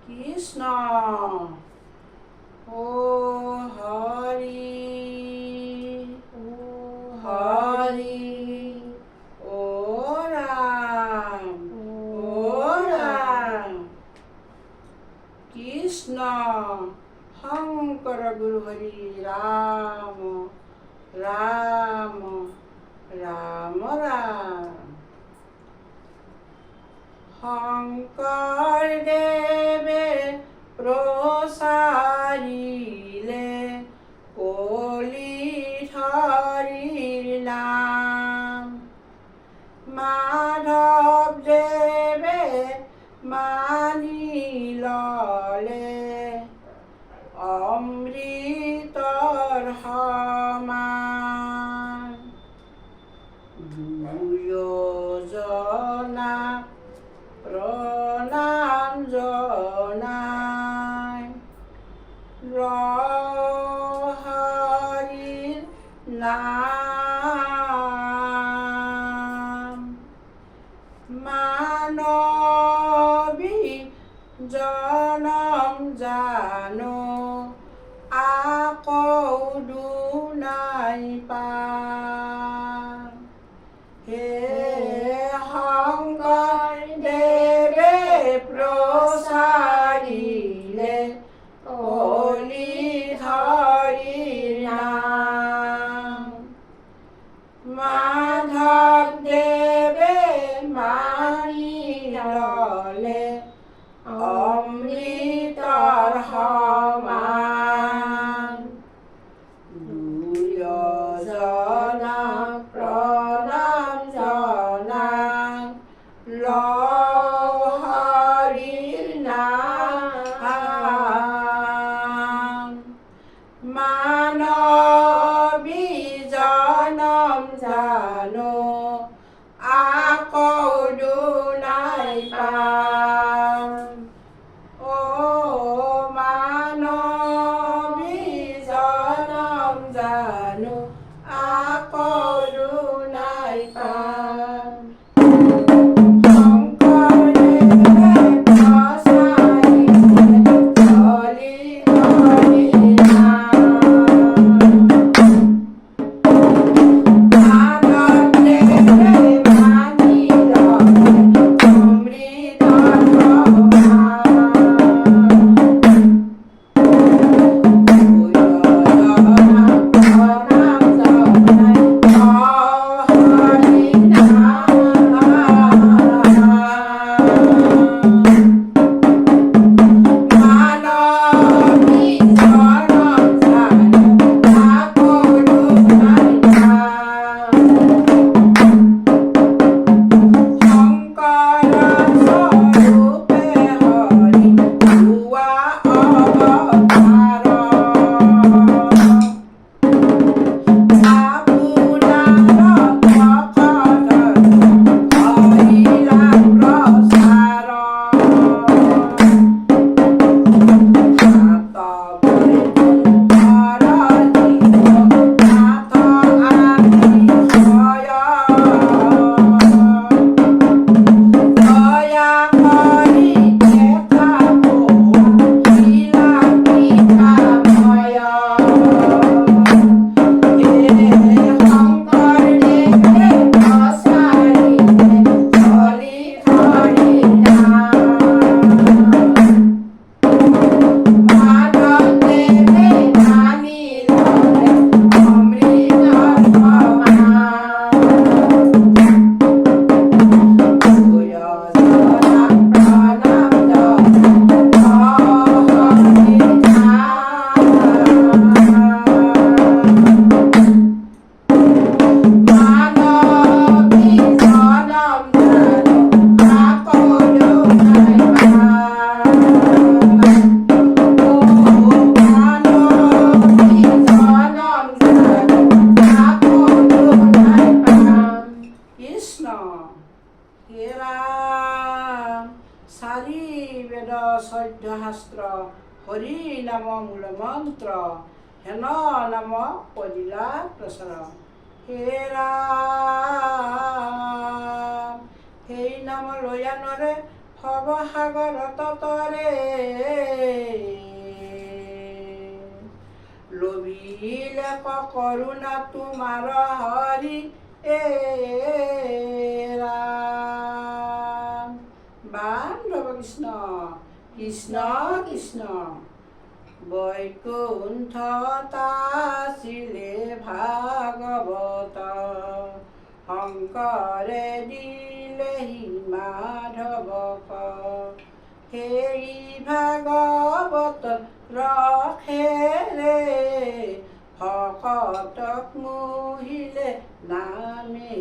কৃষ্ণ ও হরি ও হরি ও রাম কৃষ্ণ শংকৰ গুৰু হৰি ৰাম ৰাম ৰাম ৰাম শংকৰদেৱে প্ৰচাৰিলে কলি হৰিৰ নাম মাধৱদেৱে মানি ললে অমৃতৰ সমান দুয়োজনা প্ৰণাম জনাই হৰিৰ নাম মানৱী জনম জানো আকৌ দুনাই পাম হে শংকৰদেৱে প্ৰচাৰিলে কলি হৰিৰ নাম মাধৱদেৱে মানি ললে অমৃতৰ সমান দুয়োজনা প্ৰণাম জনাই হৰিৰ নাম মানৱী জনম জানো আকৌ দুনাই পাম ও মানৱী জনম জানো আকৌ দুনাই পাম শংকৰদেৱে প্ৰচাৰিলে কলি হৰিৰ নাম মাধৱদেৱে মানি ললে অমৃতৰ শাস্ত্ৰ হৰি নাম মূল মন্ত্ৰ হেন নাম পদিলা প্ৰচাৰ হে ৰাম সেই নাম লৈ আনৰে ভৱসাগৰ ততৰে লোভিলে কৰোণা তোমাৰ হৰি ৰাম। বান্ধৱ কৃষ্ণ কৃষ্ণ কৃষ্ণ বৈকুণ্ঠত আছিলে ভাগৱত শংকৰে দিলেহি মাধৱক সেই ভাগৱত ৰসেৰে ভকতক মোহিলে নামে